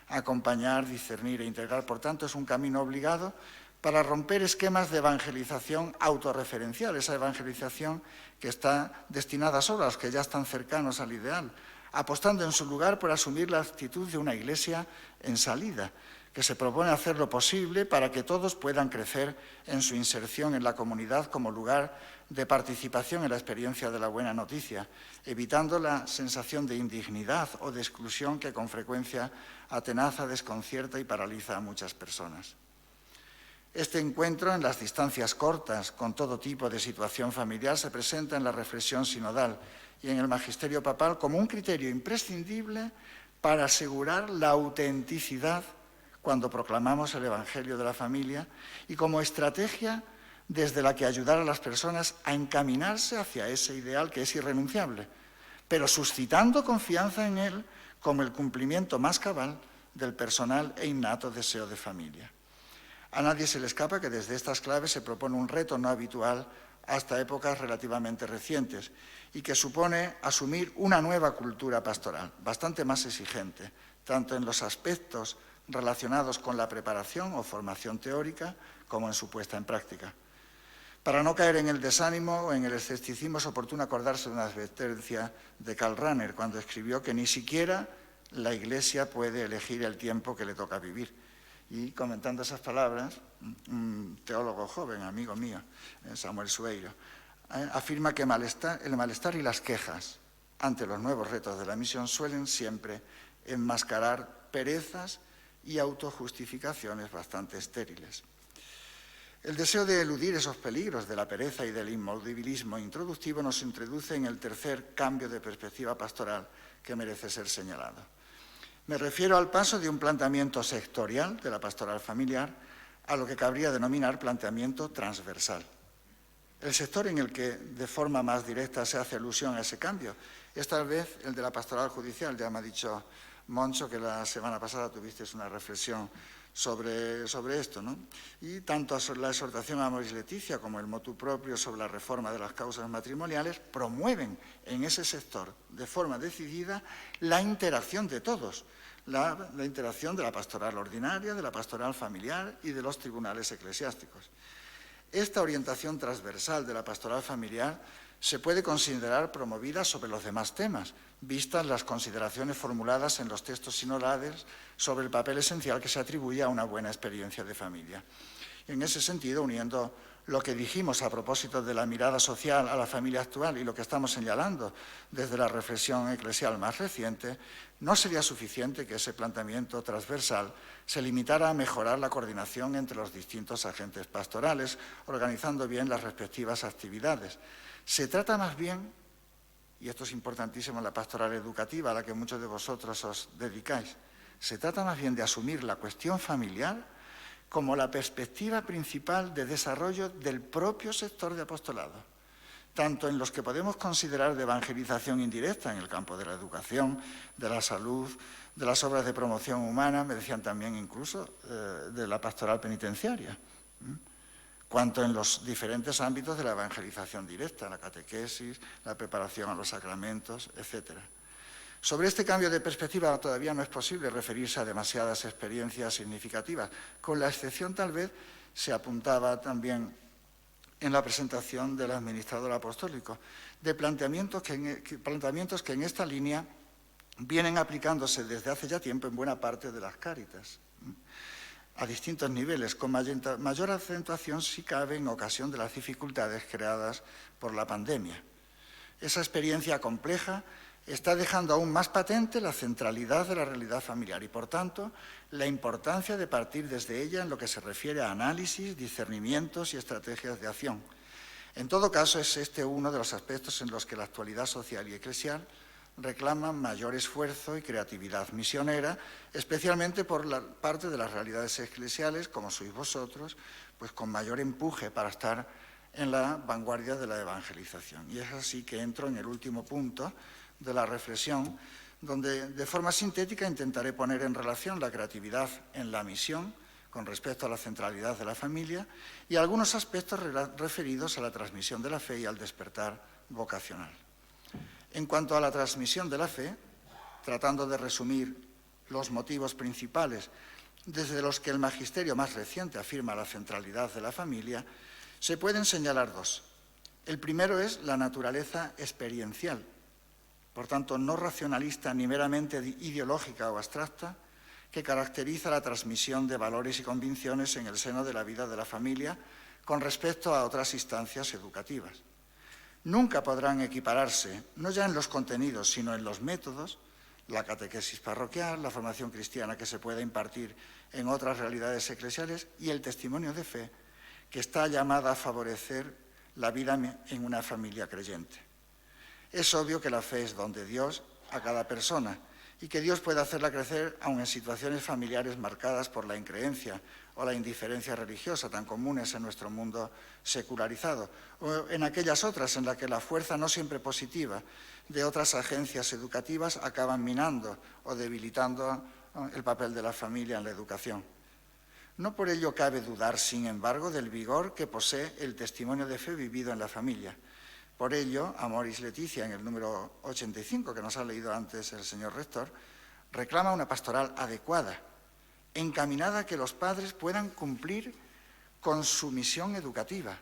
Acompañar, discernir e integrar, por tanto, es un camino obligado para romper esquemas de evangelización autorreferencial, esa evangelización que está destinada solo a los que ya están cercanos al ideal, apostando en su lugar por asumir la actitud de una Iglesia en salida, que se propone hacer lo posible para que todos puedan crecer en su inserción en la comunidad como lugar de participación en la experiencia de la buena noticia, evitando la sensación de indignidad o de exclusión que con frecuencia atenaza, desconcierta y paraliza a muchas personas. Este encuentro, en las distancias cortas, con todo tipo de situación familiar, se presenta en la reflexión sinodal y en el magisterio papal como un criterio imprescindible para asegurar la autenticidad cuando proclamamos el Evangelio de la familia y como estrategia desde la que ayudar a las personas a encaminarse hacia ese ideal que es irrenunciable, pero suscitando confianza en él como el cumplimiento más cabal del personal e innato deseo de familia. A nadie se le escapa que desde estas claves se propone un reto no habitual hasta épocas relativamente recientes y que supone asumir una nueva cultura pastoral, bastante más exigente, tanto en los aspectos relacionados con la preparación o formación teórica como en su puesta en práctica. Para no caer en el desánimo o en el escepticismo es oportuno acordarse de una advertencia de Karl Rahner cuando escribió que ni siquiera la Iglesia puede elegir el tiempo que le toca vivir. Y comentando esas palabras, un teólogo joven, amigo mío, Samuel Sueiro, afirma que el malestar y las quejas ante los nuevos retos de la misión suelen siempre enmascarar perezas y autojustificaciones bastante estériles. El deseo de eludir esos peligros de la pereza y del inmovilismo introductivo nos introduce en el tercer cambio de perspectiva pastoral que merece ser señalado. Me refiero al paso de un planteamiento sectorial de la pastoral familiar a lo que cabría denominar planteamiento transversal. El sector en el que de forma más directa se hace alusión a ese cambio es tal vez el de la pastoral judicial. Ya me ha dicho Moncho que la semana pasada tuviste una reflexión sobre esto, ¿no? Y tanto la exhortación a Amoris Laetitia como el motu propio sobre la reforma de las causas matrimoniales promueven en ese sector de forma decidida la interacción de todos, la interacción de la pastoral ordinaria, de la pastoral familiar y de los tribunales eclesiásticos. Esta orientación transversal de la pastoral familiar se puede considerar promovida sobre los demás temas, vistas las consideraciones formuladas en los textos sinodales sobre el papel esencial que se atribuye a una buena experiencia de familia. En ese sentido, uniendo lo que dijimos a propósito de la mirada social a la familia actual y lo que estamos señalando desde la reflexión eclesial más reciente, no sería suficiente que ese planteamiento transversal se limitara a mejorar la coordinación entre los distintos agentes pastorales, organizando bien las respectivas actividades. Se trata más bien, y esto es importantísimo en la pastoral educativa a la que muchos de vosotros os dedicáis, se trata más bien de asumir la cuestión familiar como la perspectiva principal de desarrollo del propio sector de apostolado, tanto en los que podemos considerar de evangelización indirecta en el campo de la educación, de la salud, de las obras de promoción humana, me decían también incluso de la pastoral penitenciaria, cuanto en los diferentes ámbitos de la evangelización directa, la catequesis, la preparación a los sacramentos, etc. Sobre este cambio de perspectiva todavía no es posible referirse a demasiadas experiencias significativas, con la excepción tal vez, se apuntaba también en la presentación del administrador apostólico, de planteamientos que en esta línea vienen aplicándose desde hace ya tiempo en buena parte de las Cáritas, a distintos niveles, con mayor acentuación si cabe en ocasión de las dificultades creadas por la pandemia. Esa experiencia compleja está dejando aún más patente la centralidad de la realidad familiar y, por tanto, la importancia de partir desde ella en lo que se refiere a análisis, discernimientos y estrategias de acción. En todo caso, es este uno de los aspectos en los que la actualidad social y eclesial reclaman mayor esfuerzo y creatividad misionera, especialmente por la parte de las realidades eclesiales, como sois vosotros, pues con mayor empuje para estar en la vanguardia de la evangelización. Y es así que entro en el último punto de la reflexión, donde de forma sintética intentaré poner en relación la creatividad en la misión con respecto a la centralidad de la familia y algunos aspectos referidos a la transmisión de la fe y al despertar vocacional. En cuanto a la transmisión de la fe, tratando de resumir los motivos principales desde los que el magisterio más reciente afirma la centralidad de la familia, se pueden señalar dos. El primero es la naturaleza experiencial, por tanto no racionalista ni meramente ideológica o abstracta, que caracteriza la transmisión de valores y convicciones en el seno de la vida de la familia con respecto a otras instancias educativas. Nunca podrán equipararse, no ya en los contenidos, sino en los métodos, la catequesis parroquial, la formación cristiana que se pueda impartir en otras realidades eclesiales y el testimonio de fe que está llamada a favorecer la vida en una familia creyente. Es obvio que la fe es don de Dios a cada persona y que Dios puede hacerla crecer aun en situaciones familiares marcadas por la increencia o la indiferencia religiosa tan comunes en nuestro mundo secularizado, o en aquellas otras en las que la fuerza no siempre positiva de otras agencias educativas acaban minando o debilitando el papel de la familia en la educación. No por ello cabe dudar, sin embargo, del vigor que posee el testimonio de fe vivido en la familia. Por ello, Amoris Laetitia, en el número 85, que nos ha leído antes el señor rector, reclama una pastoral adecuada, encaminada a que los padres puedan cumplir con su misión educativa.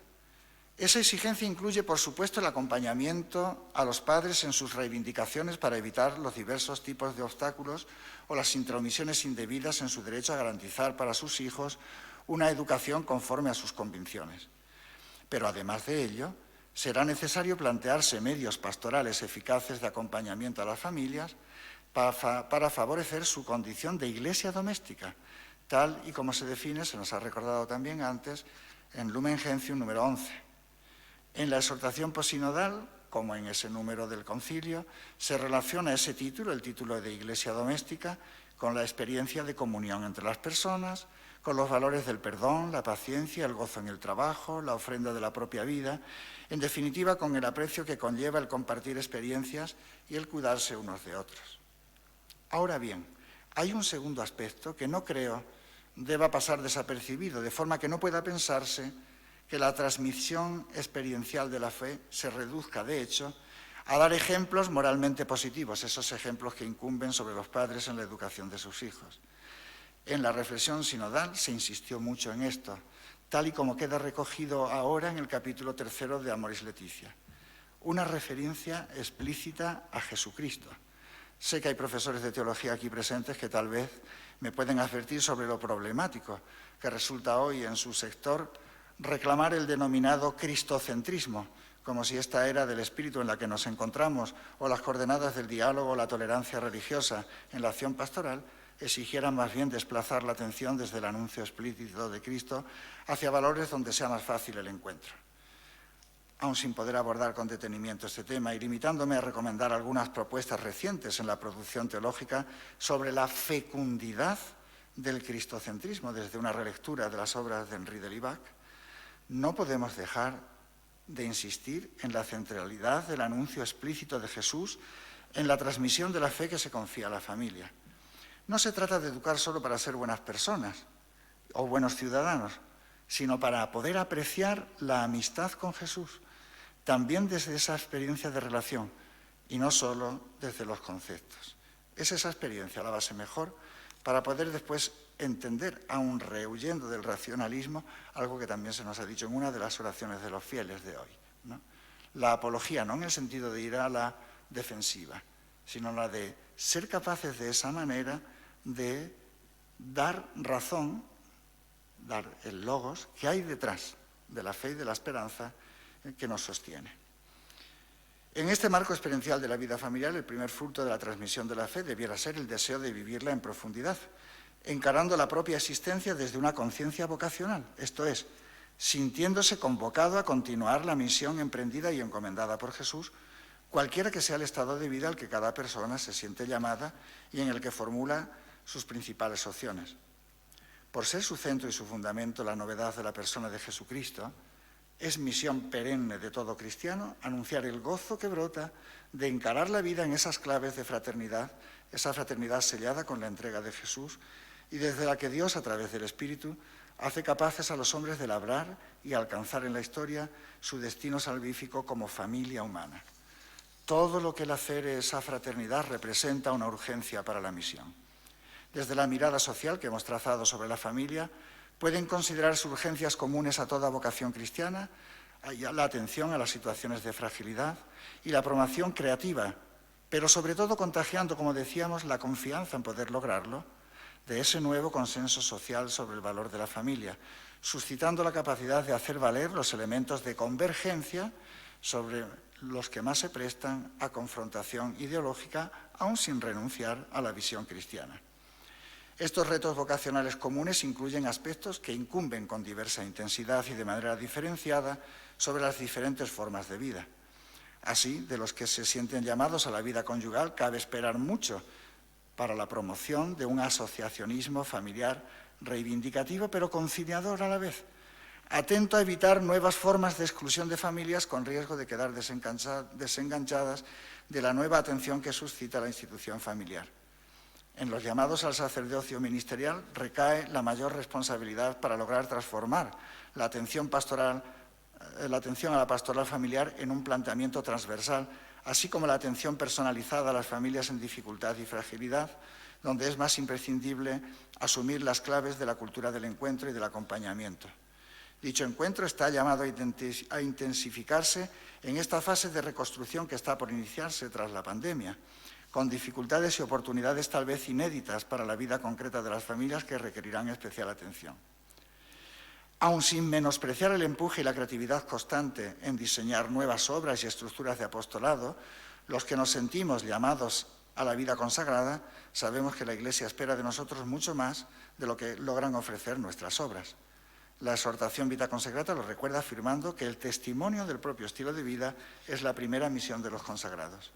Esa exigencia incluye, por supuesto, el acompañamiento a los padres en sus reivindicaciones para evitar los diversos tipos de obstáculos o las intromisiones indebidas en su derecho a garantizar para sus hijos una educación conforme a sus convicciones. Pero además de ello, será necesario plantearse medios pastorales eficaces de acompañamiento a las familias para favorecer su condición de iglesia doméstica, tal y como se define, se nos ha recordado también antes, en Lumen Gentium número 11. En la exhortación posinodal, como en ese número del concilio, se relaciona ese título, el título de iglesia doméstica, con la experiencia de comunión entre las personas, con los valores del perdón, la paciencia, el gozo en el trabajo, la ofrenda de la propia vida, en definitiva con el aprecio que conlleva el compartir experiencias y el cuidarse unos de otros. Ahora bien, hay un segundo aspecto que no creo deba pasar desapercibido, de forma que no pueda pensarse que la transmisión experiencial de la fe se reduzca, de hecho, a dar ejemplos moralmente positivos, esos ejemplos que incumben sobre los padres en la educación de sus hijos. En la reflexión sinodal se insistió mucho en esto, tal y como queda recogido ahora en el capítulo 3 de Amoris Laetitia. Una referencia explícita a Jesucristo. Sé que hay profesores de teología aquí presentes que tal vez me pueden advertir sobre lo problemático que resulta hoy en su sector reclamar el denominado cristocentrismo, como si esta era del espíritu en la que nos encontramos o las coordenadas del diálogo o la tolerancia religiosa en la acción pastoral exigieran más bien desplazar la atención desde el anuncio explícito de Cristo hacia valores donde sea más fácil el encuentro. Aun sin poder abordar con detenimiento este tema y limitándome a recomendar algunas propuestas recientes en la producción teológica sobre la fecundidad del cristocentrismo desde una relectura de las obras de Henri de Libac, no podemos dejar de insistir en la centralidad del anuncio explícito de Jesús en la transmisión de la fe que se confía a la familia. No se trata de educar solo para ser buenas personas o buenos ciudadanos, sino para poder apreciar la amistad con Jesús, también desde esa experiencia de relación y no solo desde los conceptos. Es esa experiencia la base mejor para poder después entender, aun rehuyendo del racionalismo, algo que también se nos ha dicho en una de las oraciones de los fieles de hoy, ¿no? La apología, no en el sentido de ir a la defensiva, sino la de ser capaces de esa manera de dar razón, dar el logos que hay detrás de la fe y de la esperanza que nos sostiene. En este marco experiencial de la vida familiar, el primer fruto de la transmisión de la fe debiera ser el deseo de vivirla en profundidad, encarando la propia existencia desde una conciencia vocacional, esto es, sintiéndose convocado a continuar la misión emprendida y encomendada por Jesús, cualquiera que sea el estado de vida al que cada persona se siente llamada y en el que formula sus principales opciones. Por ser su centro y su fundamento la novedad de la persona de Jesucristo, es misión perenne de todo cristiano anunciar el gozo que brota de encarar la vida en esas claves de fraternidad, esa fraternidad sellada con la entrega de Jesús y desde la que Dios, a través del Espíritu, hace capaces a los hombres de labrar y alcanzar en la historia su destino salvífico como familia humana. Todo lo que el hacer esa fraternidad representa una urgencia para la misión. desde la mirada social que hemos trazado sobre la familia, pueden considerarse urgencias comunes a toda vocación cristiana, la atención a las situaciones de fragilidad y la promoción creativa, pero sobre todo contagiando, como decíamos, la confianza en poder lograrlo, de ese nuevo consenso social sobre el valor de la familia, suscitando la capacidad de hacer valer los elementos de convergencia sobre los que más se prestan a confrontación ideológica, aun sin renunciar a la visión cristiana. Estos retos vocacionales comunes incluyen aspectos que incumben con diversa intensidad y de manera diferenciada sobre las diferentes formas de vida. Así, de los que se sienten llamados a la vida conyugal, cabe esperar mucho para la promoción de un asociacionismo familiar reivindicativo, pero conciliador a la vez, atento a evitar nuevas formas de exclusión de familias con riesgo de quedar desenganchadas de la nueva atención que suscita la institución familiar. En los llamados al sacerdocio ministerial recae la mayor responsabilidad para lograr transformar la atención a la pastoral familiar en un planteamiento transversal, así como la atención personalizada a las familias en dificultad y fragilidad, donde es más imprescindible asumir las claves de la cultura del encuentro y del acompañamiento. Dicho encuentro está llamado a intensificarse en esta fase de reconstrucción que está por iniciarse tras la pandemia, con dificultades y oportunidades tal vez inéditas para la vida concreta de las familias que requerirán especial atención. Aun sin menospreciar el empuje y la creatividad constante en diseñar nuevas obras y estructuras de apostolado, los que nos sentimos llamados a la vida consagrada, sabemos que la Iglesia espera de nosotros mucho más de lo que logran ofrecer nuestras obras. La exhortación Vita Consecrata lo recuerda afirmando que el testimonio del propio estilo de vida es la primera misión de los consagrados.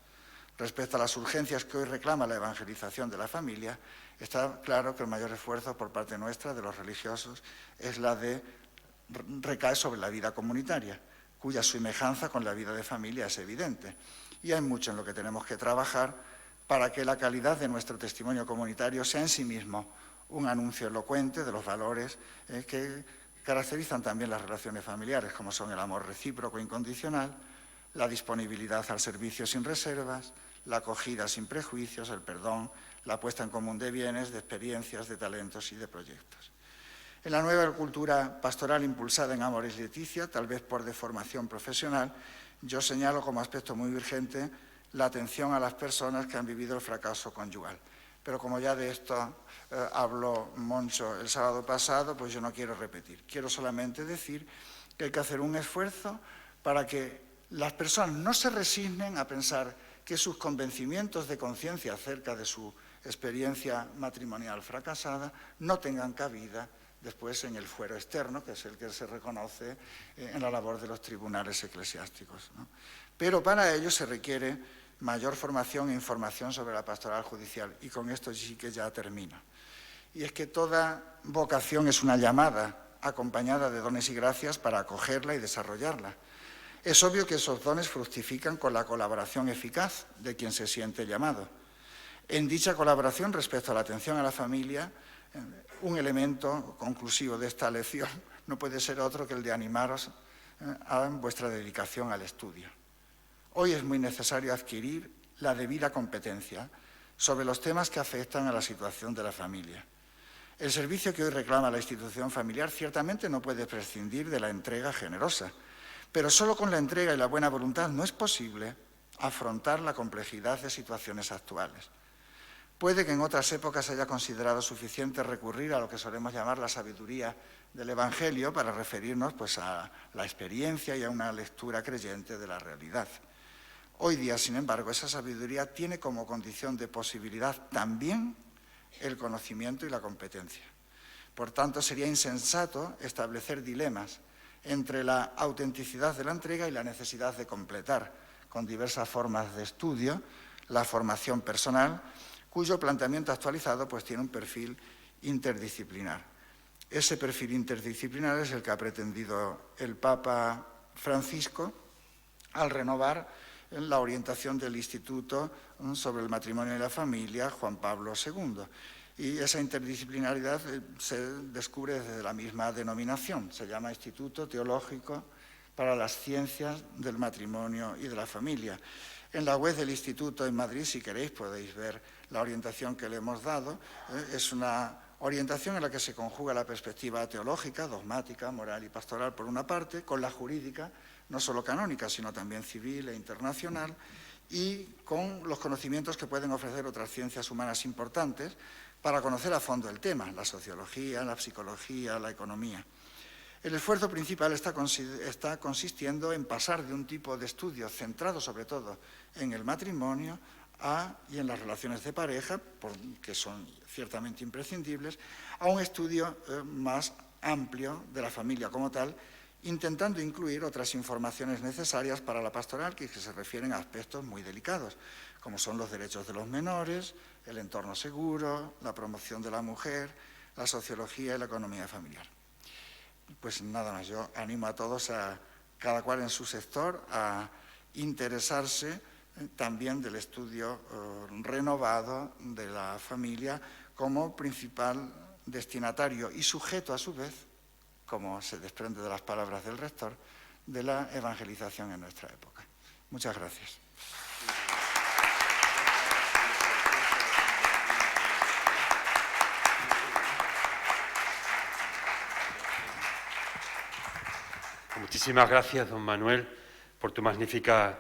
Respecto a las urgencias que hoy reclama la evangelización de la familia, está claro que el mayor esfuerzo por parte nuestra, de los religiosos, es la de recaer sobre la vida comunitaria, cuya semejanza con la vida de familia es evidente. Y hay mucho en lo que tenemos que trabajar para que la calidad de nuestro testimonio comunitario sea en sí mismo un anuncio elocuente de los valores que caracterizan también las relaciones familiares, como son el amor recíproco e incondicional, la disponibilidad al servicio sin reservas, la acogida sin prejuicios, el perdón, la puesta en común de bienes, de experiencias, de talentos y de proyectos. En la nueva cultura pastoral impulsada en Amoris Laetitia, tal vez por deformación profesional, yo señalo como aspecto muy urgente la atención a las personas que han vivido el fracaso conyugal. Pero como ya de esto habló Moncho el sábado pasado, pues yo no quiero repetir. Quiero solamente decir que hay que hacer un esfuerzo para que las personas no se resignen a pensar que sus convencimientos de conciencia acerca de su experiencia matrimonial fracasada no tengan cabida después en el fuero externo, que es el que se reconoce en la labor de los tribunales eclesiásticos, ¿no? Pero para ello se requiere mayor formación e información sobre la pastoral judicial. Y con esto sí que ya termino. Y es que toda vocación es una llamada acompañada de dones y gracias para acogerla y desarrollarla. Es obvio que esos dones fructifican con la colaboración eficaz de quien se siente llamado. En dicha colaboración, respecto a la atención a la familia, un elemento conclusivo de esta lección no puede ser otro que el de animaros a vuestra dedicación al estudio. Hoy es muy necesario adquirir la debida competencia sobre los temas que afectan a la situación de la familia. El servicio que hoy reclama la institución familiar ciertamente no puede prescindir de la entrega generosa, pero solo con la entrega y la buena voluntad no es posible afrontar la complejidad de situaciones actuales. Puede que en otras épocas haya considerado suficiente recurrir a lo que solemos llamar la sabiduría del Evangelio para referirnos pues, a la experiencia y a una lectura creyente de la realidad. Hoy día, sin embargo, esa sabiduría tiene como condición de posibilidad también el conocimiento y la competencia. Por tanto, sería insensato establecer dilemas entre la autenticidad de la entrega y la necesidad de completar con diversas formas de estudio la formación personal, cuyo planteamiento actualizado pues, tiene un perfil interdisciplinar. Ese perfil interdisciplinar es el que ha pretendido el Papa Francisco al renovar la orientación del Instituto sobre el Matrimonio y la Familia, Juan Pablo II. Y esa interdisciplinaridad se descubre desde la misma denominación. Se llama Instituto Teológico para las ciencias del matrimonio y de la familia. En la web del Instituto en Madrid, si queréis, podéis ver la orientación que le hemos dado. Es una orientación en la que se conjuga la perspectiva teológica, dogmática, moral y pastoral, por una parte, con la jurídica, no solo canónica, sino también civil e internacional, y con los conocimientos que pueden ofrecer otras ciencias humanas importantes para conocer a fondo el tema, la sociología, la psicología, la economía. El esfuerzo principal está consistiendo en pasar de un tipo de estudio centrado sobre todo en el matrimonio y en las relaciones de pareja, que son ciertamente imprescindibles, a un estudio más amplio de la familia como tal, intentando incluir otras informaciones necesarias para la pastoral que se refieren a aspectos muy delicados, como son los derechos de los menores, el entorno seguro, la promoción de la mujer, la sociología y la economía familiar. Pues nada más, yo animo a todos, cada cual en su sector, a interesarse también del estudio renovado de la familia como principal destinatario y sujeto a su vez, como se desprende de las palabras del rector, de la evangelización en nuestra época. Muchas gracias. Muchísimas gracias, don Manuel, por tu magnífica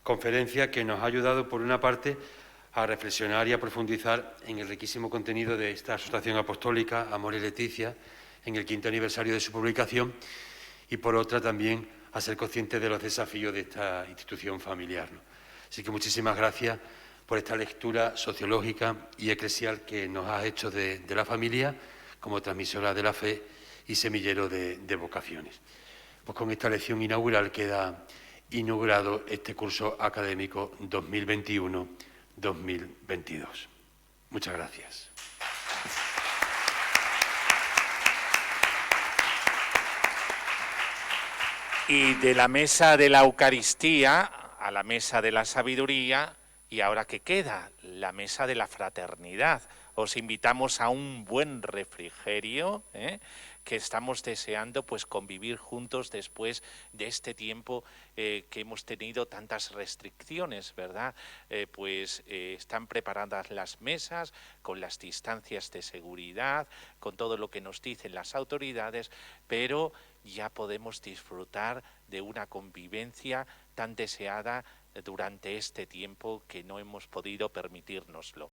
conferencia que nos ha ayudado, por una parte, a reflexionar y a profundizar en el riquísimo contenido de esta asociación apostólica, Amor y Leticia, en el 5º aniversario de su publicación, y por otra también a ser consciente de los desafíos de esta institución familiar, ¿no? Así que muchísimas gracias por esta lectura sociológica y eclesial que nos has hecho de la familia como transmisora de la fe y semillero de vocaciones. Pues con esta lección inaugural queda inaugurado este curso académico 2021-2022. Muchas gracias. Y de la mesa de la Eucaristía a la mesa de la sabiduría, ¿y ahora qué queda? La mesa de la fraternidad. Os invitamos a un buen refrigerio, que estamos deseando pues convivir juntos después de este tiempo que hemos tenido tantas restricciones, ¿verdad? Están preparadas las mesas con las distancias de seguridad, con todo lo que nos dicen las autoridades, pero ya podemos disfrutar de una convivencia tan deseada durante este tiempo que no hemos podido permitírnoslo.